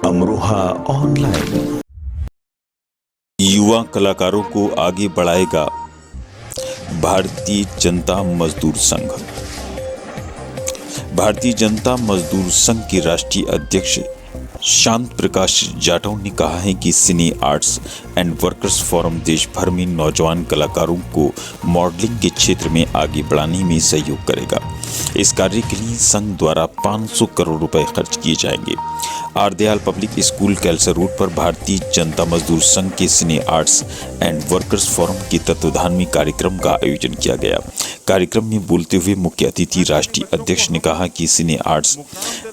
Amroha online युवा कलाकारों को आगे बढ़ाएगा भारतीय जनता मजदूर संघ। भारतीय जनता मजदूर संघ के राष्ट्रीय अध्यक्ष शांत प्रकाश जाटव ने कहा है कि सिने आर्ट्स एंड वर्कर्स फोरम देश भर में नौजवान कलाकारों को मॉडलिंग के क्षेत्र में आगे बढ़ाने में सहयोग करेगा। इस कार्य के लिए संघ द्वारा 500 करोड़ रुपए खर्च किए जाएंगे। आरदयाल पब्लिक स्कूल कैलसर रोड पर भारतीय जनता मजदूर संघ के सिने आर्ट्स एंड वर्कर्स फोरम के तत्वाधान में कार्यक्रम का आयोजन किया गया। कार्यक्रम में बोलते हुए मुख्य अतिथि राष्ट्रीय अध्यक्ष ने कहा कि सिने आर्ट्स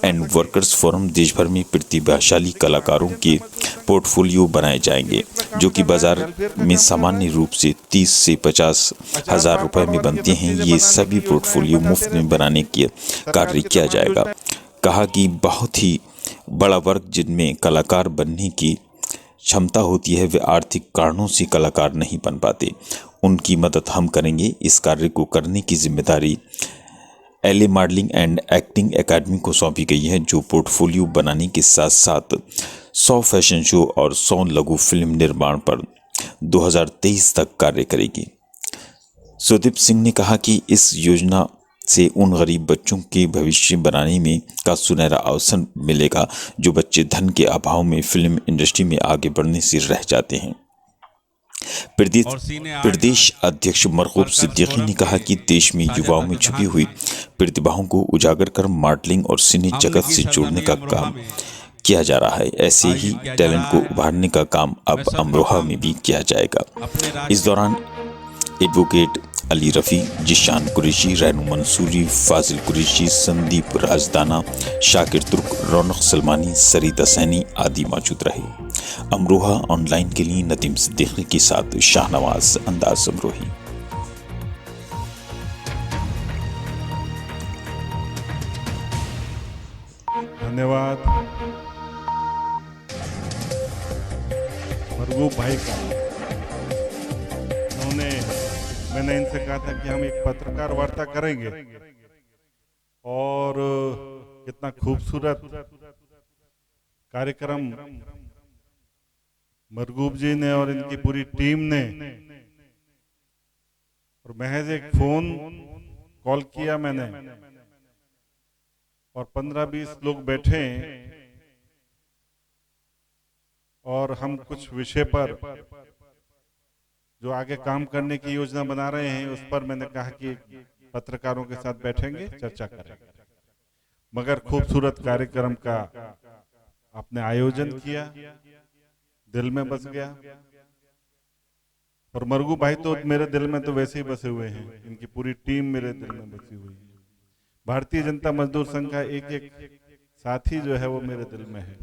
एंड वर्कर्स फोरम देश भर में प्रतिभाशाली कलाकारों के पोर्टफोलियो बनाए जाएंगे, जो कि बाजार में सामान्य रूप से 30 से 50 हजार रुपए में बनते हैं। ये सभी पोर्टफोलियो मुफ्त में बनाने के कार्य किया जाएगा। कहा कि बहुत ही बड़ा वर्ग जिनमें कलाकार बनने की क्षमता होती है, वे आर्थिक कारणों से कलाकार नहीं बन पाते, उनकी मदद हम करेंगे। इस कार्य को करने की जिम्मेदारी LA modelling and acting academy को सौंपी गई है, जो पोर्टफोलियो बनाने के साथ साथ 100 फैशन शो और 100 लघु फिल्म निर्माण पर 2023 तक कार्य करेगी। सुदीप सिंह ने कहा कि इस योजना से उन गरीब बच्चों के भविष्य बनाने में का सुनहरा अवसर मिलेगा जो बच्चे धन के अभाव में फिल्म इंडस्ट्री में आगे बढ़ने से रह जाते हैं। प्रदेश अध्यक्ष मरगूब सिद्दीकी ने कहा कि देश में युवाओं में छुपी हुई प्रतिभाओं को उजागर कर मॉडलिंग और सिने जगत से जोड़ने का काम किया जा रहा है। ऐसे ही टैलेंट को उभारने का काम अब अमरोहा में भी किया जाएगा। इस दौरान एडवोकेट अली रफ़ी, जिशान कुरैशी, रैनू मंसूरी, फाजिल कुरैशी, संदीप राजदाना, शाकिर तुर्क, रौनक सलमानी, सरीता सैनी आदि मौजूद रहे। अमरोहा ऑनलाइन के लिए नदीम सिद्दीकी के साथ शाहनवाज अंदाज अमरोही। धन्यवाद मरगूब भाई का। मैंने इनसे कहा था कि हम एक पत्रकार वार्ता करेंगे, और कितना खूबसूरत कार्यक्रम मरगूब जी ने और इनकी पूरी टीम ने, और महज एक फोन कॉल किया मैंने और 15-20 लोग बैठे और हम कुछ विषय पर जो आगे काम करने की योजना बना रहे हैं उस पर मैंने कहा कि पत्रकारों के साथ बैठेंगे, चर्चा करेंगे। मगर खूबसूरत कार्यक्रम का आपने आयोजन किया, दिल में बस गया। और मरगूब भाई तो मेरे दिल में तो वैसे ही बसे हुए हैं, इनकी पूरी टीम मेरे दिल में बसी हुई है। भारतीय जनता मजदूर संघ का एक एक साथी जो है वो मेरे दिल में है।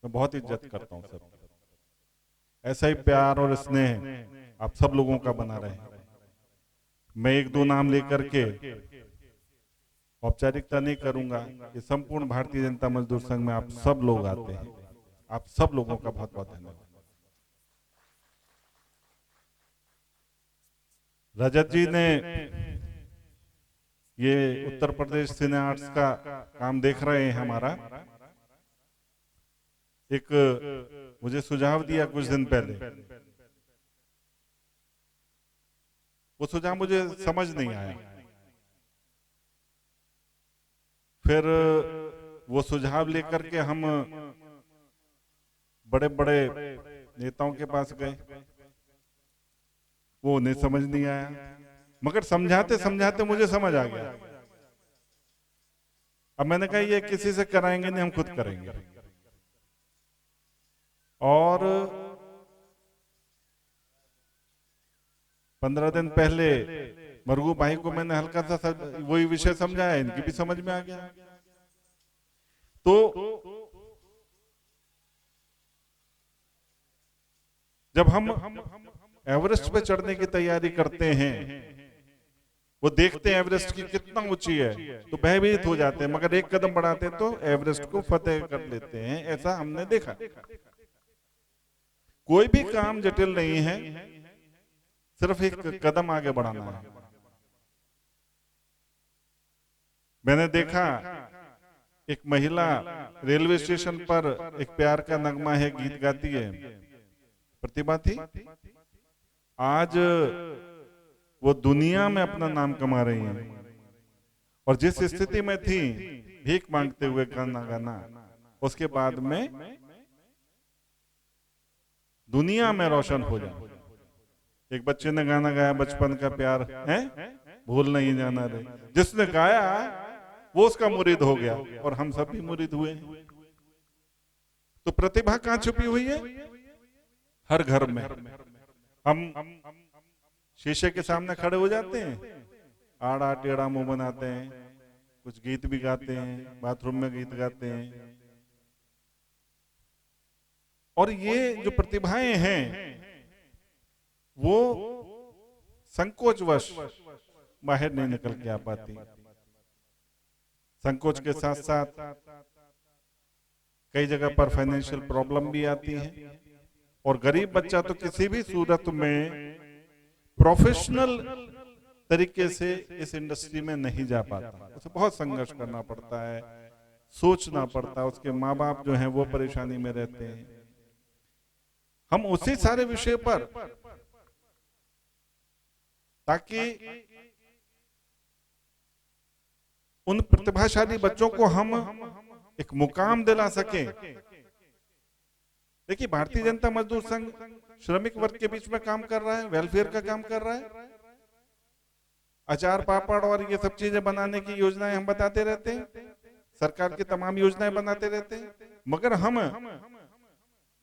मैं बहुत इज्जत करता हूँ सब। ऐसा ही प्यार और स्नेह आप सब लोगों का बना रहे। मैं एक दो नाम लेकर के औपचारिकता नहीं करूंगा। ये संपूर्ण भारतीय जनता मजदूर संघ में आप सब लोग आते हैं। आप सब लोगों का बहुत बहुत धन्यवाद। रजत जी ने ये उत्तर प्रदेश सिने आर्ट्स का काम देख रहे हैं हमारा। एक मुझे सुझाव दिया कुछ दिन पहले, वो सुझाव मुझे समझ नहीं आया। फिर वो सुझाव लेकर के हम बड़े बड़े नेताओं के पास गए, वो उन्हें समझ नहीं आया। मगर समझाते समझाते मुझे समझ आ गया। अब मैंने कहा ये किसी से कराएंगे नहीं, हम खुद करेंगे। और 15 दिन पहले मरगूब भाई को मैंने हल्का सा वही विषय समझाया, इनकी भी समझ में आ गया। तो जब हम एवरेस्ट पे चढ़ने की तैयारी करते हैं, वो देखते हैं एवरेस्ट की कितना ऊंची है तो भयभीत हो जाते हैं, मगर एक कदम बढ़ाते हैं तो एवरेस्ट को फतेह कर लेते हैं। ऐसा हमने देखा। कोई भी काम जटिल नहीं है, सिर्फ एक कदम आगे बढ़ाना है। मैंने देखा एक महिला रेलवे स्टेशन पर एक प्यार का नगमा है, गीत गाती है, प्रतिभा थी। आज वो दुनिया में अपना नाम कमा रही हैं, और जिस स्थिति में थी भीख मांगते हुए गाना गाना, उसके बाद में दुनिया में रोशन हो जाए। एक बच्चे ने गाना गाया, बचपन का प्यार है भूल नहीं जाना रे, जिसने गाया वो उसका मुरीद हो गया, और हम सब भी मुरीद हुए। तो प्रतिभा कहाँ छुपी हुई है? हर घर में। हम शीशे के सामने खड़े हो जाते हैं, आड़ा टेढ़ा मुंह बनाते हैं, कुछ गीत भी गाते हैं, बाथरूम में गीत गाते हैं, और ये जो प्रतिभाएं हैं वो संकोचवश बाहर नहीं निकल के आ पाती। संकोच के साथ साथ कई जगह पर फाइनेंशियल प्रॉब्लम भी आती है, और गरीब बच्चा तो किसी भी सूरत में प्रोफेशनल तरीके से इस इंडस्ट्री में नहीं जा पाता। उसे बहुत संघर्ष करना पड़ता है, सोचना पड़ता है, उसके माँ बाप जो हैं वो परेशानी में रहते हैं। हम उसी सारे विषय पर, ताकि उन प्रतिभाशाली बच्चों को हम एक मुकाम दिला सके। देखिए, भारतीय जनता मजदूर संघ श्रमिक वर्ग के बीच में काम कर रहा है, वेलफेयर का काम कर रहा है। अचार पापड़ और ये सब चीजें बनाने की योजनाएं हम बताते रहते हैं, सरकार की तमाम योजनाएं बनाते रहते हैं, मगर हम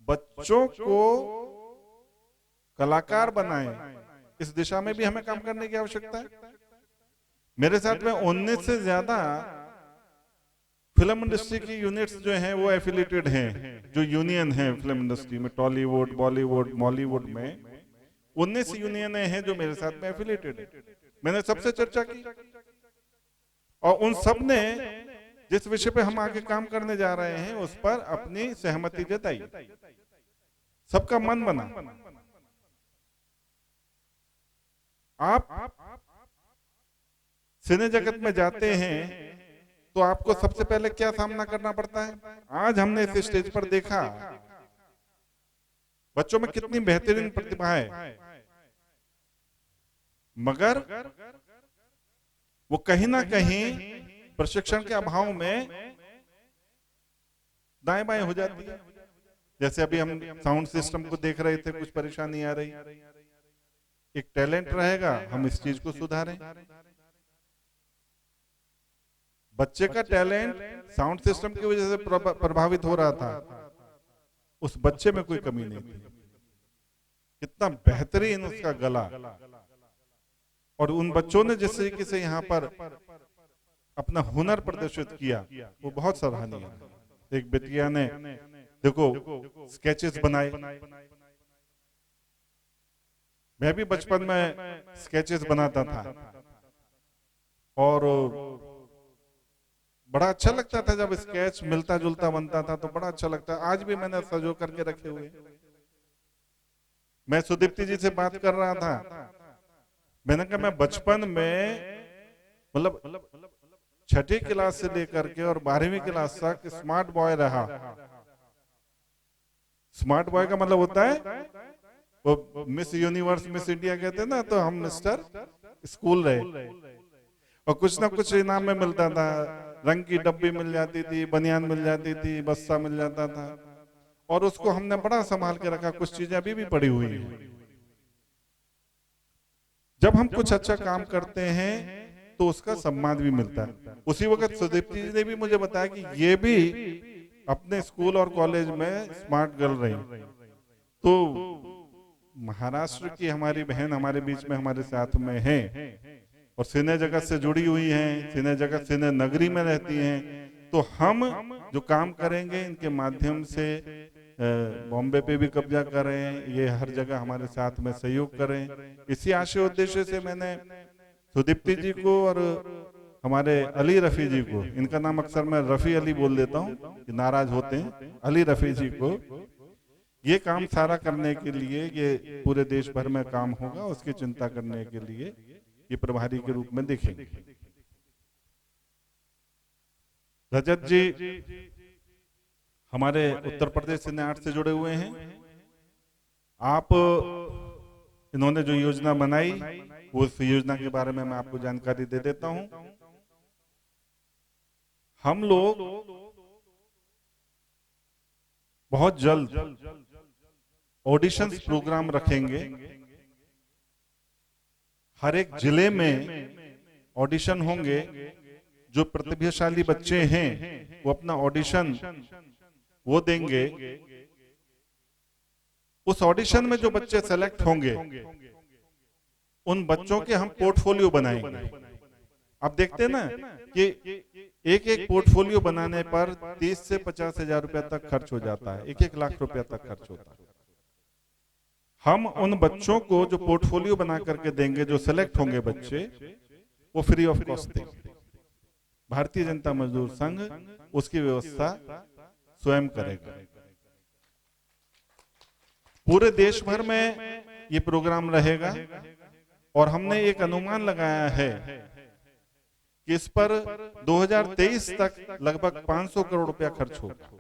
बच्चों को कलाकार बनाएं, इस दिशा में भी हमें काम करने की आवश्यकता है। मेरे साथ में 19 से ज्यादा फिल्म इंडस्ट्री की यूनिट्स जो हैं वो एफिलिएटेड हैं, जो यूनियन है फिल्म इंडस्ट्री में, टॉलीवुड, बॉलीवुड, मॉलीवुड में 19 यूनियन हैं जो मेरे साथ में एफिलिएटेड है। मैंने सबसे चर्चा की, और उन सब ने जिस विषय पे हम आगे काम करने जा रहे हैं उस पर अपनी सहमति जताई, सबका मन बना। आप सिने जगत में जाते हैं तो आपको सबसे पहले क्या सामना करना पड़ता है? आज हमने इस स्टेज पर देखा बच्चों में कितनी बेहतरीन प्रतिभा है, मगर वो कहीं ना कहीं प्रशिक्षण के अभाव में दाएं बाएं हो जाती है। जैसे अभी हम साउंड सिस्टम को देख रहे थे, कुछ परेशानी आ रही। एक टैलेंट रहेगा, हम इस चीज को सुधारें। बच्चे का टैलेंट साउंड सिस्टम की वजह से प्रभावित हो रहा था, उस बच्चे में कोई कमी नहीं थी। कितना बेहतरीन उसका गला, और उन बच्चों ने जिस तरीके से यहाँ पर अपना हुनर प्रदर्शित किया वो बहुत सराहनीय है। एक बेटिया ने देखो स्केचेस बनाए। मैं भी बचपन में स्केचेस बनाता था और बड़ा अच्छा लगता था जब स्केच मिलता जुलता बनता था, तो बड़ा अच्छा लगता। आज भी मैंने सजो करके रखे हुए। मैं सुदीप्ति जी से बात कर रहा था, मैंने कहा मैं बचपन में मतलब छठी क्लास से लेकर के और 12वीं क्लास तक स्मार्ट बॉय रहा। स्मार्ट बॉय का मतलब होता है वो मिस यूनिवर्स, मिस इंडिया कहते हैं ना, तो हम मिस्टर स्कूल रहे, और कुछ ना कुछ इनाम में मिलता था। रंग की डब्बी मिल जाती थी, बनियान मिल जाती थी, बस्ता मिल जाता था, और उसको हमने बड़ा संभाल के रखा। कुछ चीजें अभी भी पड़ी हुई हैं। जब हम कुछ अच्छा काम करते हैं तो उसका सम्मान भी मिलता है। उसी वक्त सुदीप्ति जी ने भी मुझे बताया कि ये भी अपने स्कूल और कॉलेज में स्मार्ट गर्ल रही। तो महाराष्ट्र की हमारी बहन हमारे बीच में हमारे साथ में है, और सिने जगत से जुड़ी हुई हैं, सिने जगत सिने नगरी में रहती हैं। तो हम जो काम करेंगे इनके माध्यम से बॉम्बे पे भी कब्जा करें, ये हर जगह हमारे साथ में सहयोग करें। इसी आशय उद्देश्य से मैंने सुदीप्ति जी को और हमारे अली रफी जी को, इनका नाम अक्सर मैं रफी अली बोल देता हूँ कि नाराज होते हैं, अली रफी जी को ये काम सारा करने के लिए, ये पूरे देश भर में काम होगा उसकी चिंता करने के लिए ये प्रभारी के रूप में देखेंगे। रजत जी हमारे उत्तर प्रदेश सिने आर्ट से जुड़े हुए हैं। आप इन्होंने जो योजना बनाई उस योजना के बारे में मैं आपको जानकारी दे देता हूं। हम लोग बहुत जल्द ऑडिशंस प्रोग्राम रखेंगे। हर एक जिले में ऑडिशन होंगे। जो प्रतिभाशाली बच्चे हैं वो अपना ऑडिशन वो देंगे। उस ऑडिशन में जो बच्चे सेलेक्ट होंगे उन बच्चों के हम पोर्टफोलियो बनाएंगे। आप देखते हैं ना कि एक एक पोर्टफोलियो बनाने पर 30 से 50 हजार रुपया तक खर्च हो जाता है। 1-1 लाख रुपया तक खर्च होता है। हम उन बच्चों को जो पोर्टफोलियो बना करके देंगे, जो सेलेक्ट होंगे बच्चे, वो फ्री ऑफ कॉस्ट देंगे। भारतीय जनता मजदूर संघ उसकी व्यवस्था स्वयं करेगा। पूरे देश भर में ये प्रोग्राम रहेगा और हमने एक अनुमान लगाया है कि इस पर 2023 तक लगभग 500 करोड़ रुपया खर्च होगा।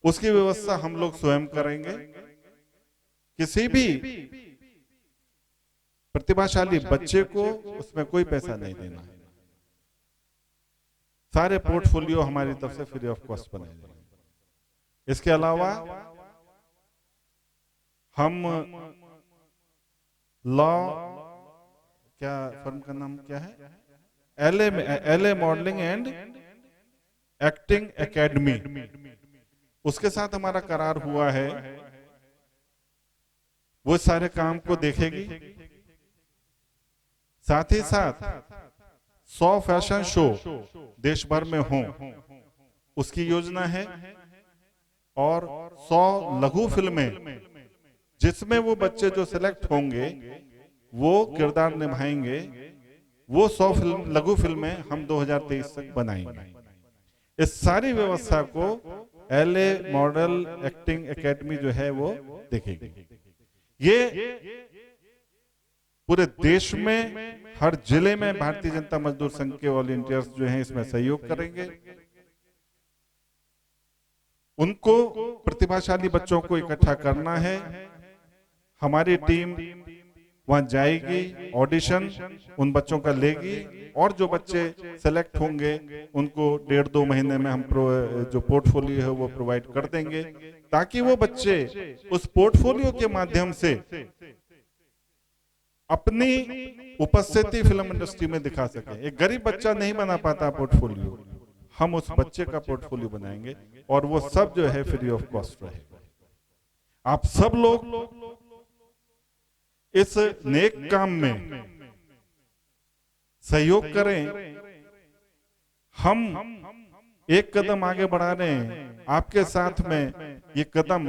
उसकी व्यवस्था हम लोग स्वयं करेंगे। किसी भी प्रतिभाशाली बच्चे को उसमें कोई पैसा नहीं देना है। सारे पोर्टफोलियो हमारी तरफ से फ्री ऑफ कॉस्ट बनाए जाएंगे। इसके अलावा हम लॉ, क्या फर्म का नाम क्या है, LA modelling and acting academy, उसके साथ हमारा करार हुआ है। वो सारे काम को देखेगी। साथ ही साथ 100 फैशन शो देश भर में हों उसकी योजना है और 100 लघु फिल्में जिसमें वो बच्चे जो सिलेक्ट होंगे वो किरदार निभाएंगे, वो 100 लघु फिल्में हम 2023 तक बनाएंगे। इस सारी व्यवस्था को एलए मॉडल एक्टिंग एकेडमी जो है वो देखेगी। ये पूरे देश में हर जिले में भारतीय जनता मजदूर संघ के वॉलंटियर्स जो हैं इसमें सहयोग करेंगे। उनको प्रतिभाशाली बच्चों को इकट्ठा करना है। हमारी टीम वहां जाएगी, ऑडिशन उन बच्चों का लेगी और जो बच्चे सेलेक्ट होंगे उनको 1.5-2 महीने में हम जो पोर्टफोलियो है वो प्रोवाइड कर देंगे, ताकि वो बच्चे उस पोर्टफोलियो के माध्यम से अपनी उपस्थिति फिल्म इंडस्ट्री में दिखा सके। एक गरीब बच्चा नहीं बना पाता पोर्टफोलियो, हम उस बच्चे का पोर्टफोलियो बनाएंगे और वो सब जो है फ्री ऑफ कॉस्ट रहेगा। आप सब लोग इस नेक काम में सहयोग करें। हम एक कदम आगे बढ़ा रहे हैं आपके साथ में। ये कदम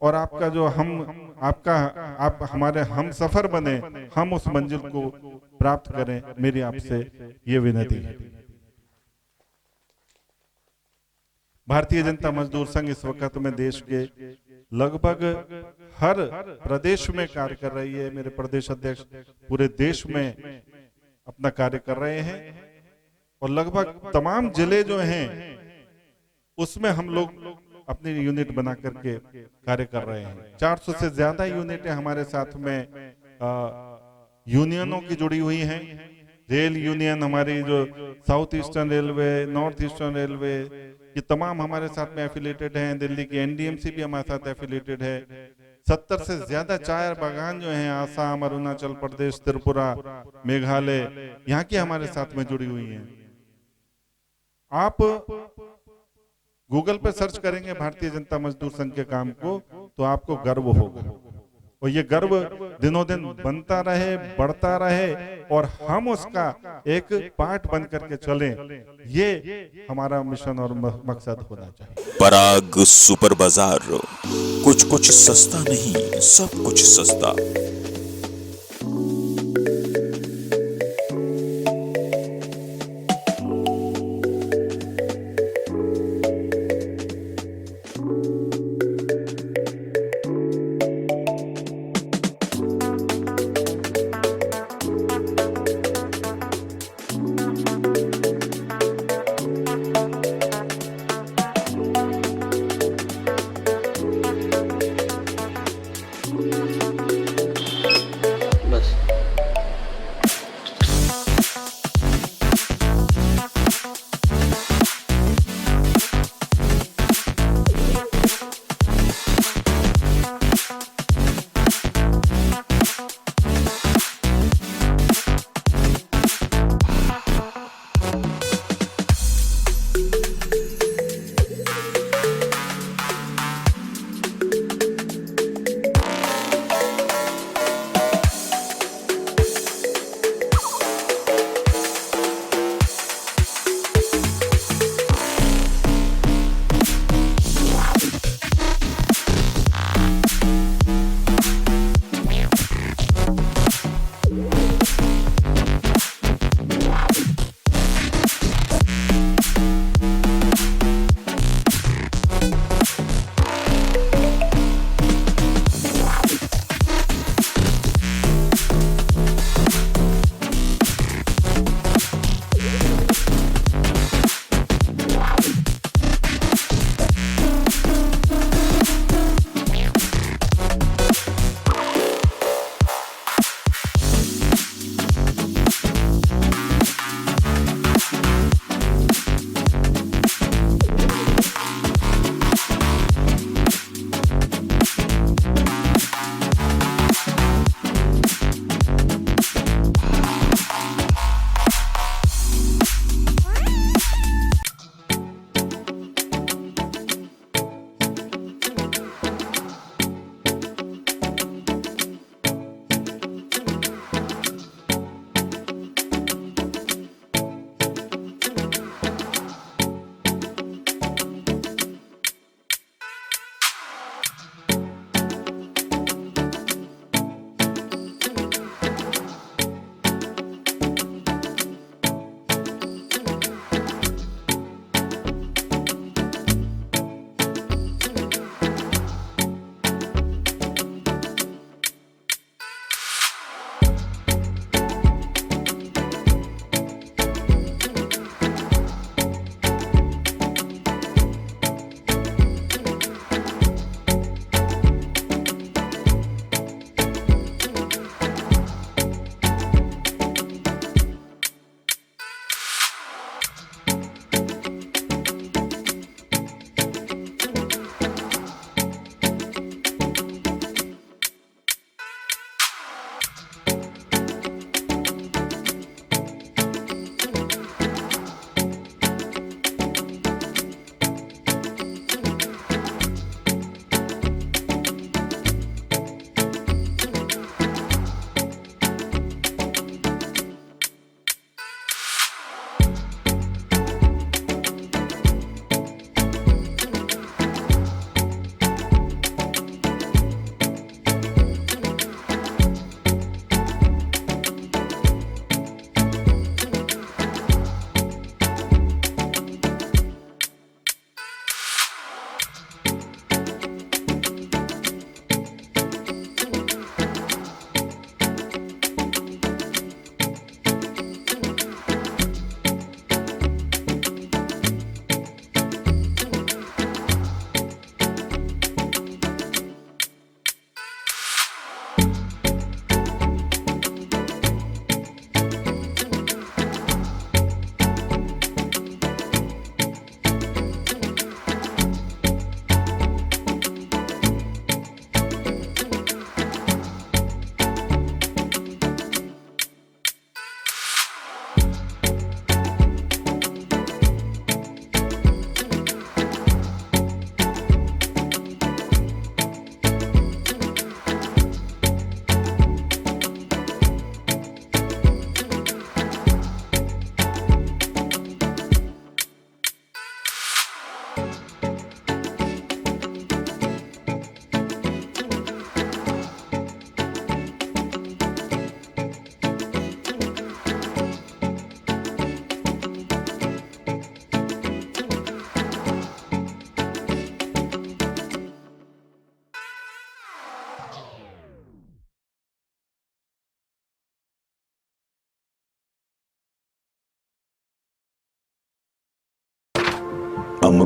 और आपका जो आप हमारे हम सफर बने, हम उस मंजिल को प्राप्त करें, मेरी आपसे ये विनती है। भारतीय जनता मजदूर संघ इस वक्त में देश के लगभग हर प्रदेश में कार्य कर रही है। मेरे प्रदेश अध्यक्ष पूरे देश में अपना कार्य कर रहे हैं और लगभग तमाम जिले जो हैं उसमें हम लोग अपनी यूनिट बना करके कार्य कर रहे हैं। 400 से ज्यादा यूनिटें हमारे साथ में यूनियनों की जुड़ी हुई हैं। रेल यूनियन हमारी जो south eastern railway, north eastern railway, ये तमाम हमारे साथ में एफिलेटेड हैं। दिल्ली की एनडीएमसी भी हमारे साथ एफिलेटेड है। 70 से ज्यादा चाय बागान जो हैं आसाम, अरुणाचल प्रदेश, त्रिपुरा, मेघालय, यहाँ की हमारे साथ में जुड़ी हुई हैं। आप गूगल पे सर्च करेंगे भारतीय जनता मजदूर संघ के काम को तो आपको गर्व होगा और ये गर्व दिनों दिन बनता रहे, बढ़ता रहे और हम उसका एक पार्ट बन करके चलें, ये हमारा मिशन और मकसद होना चाहिए। पराग सुपर बाजार, कुछ कुछ सस्ता नहीं, सब कुछ सस्ता।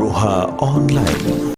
अमरोहा ऑनलाइन।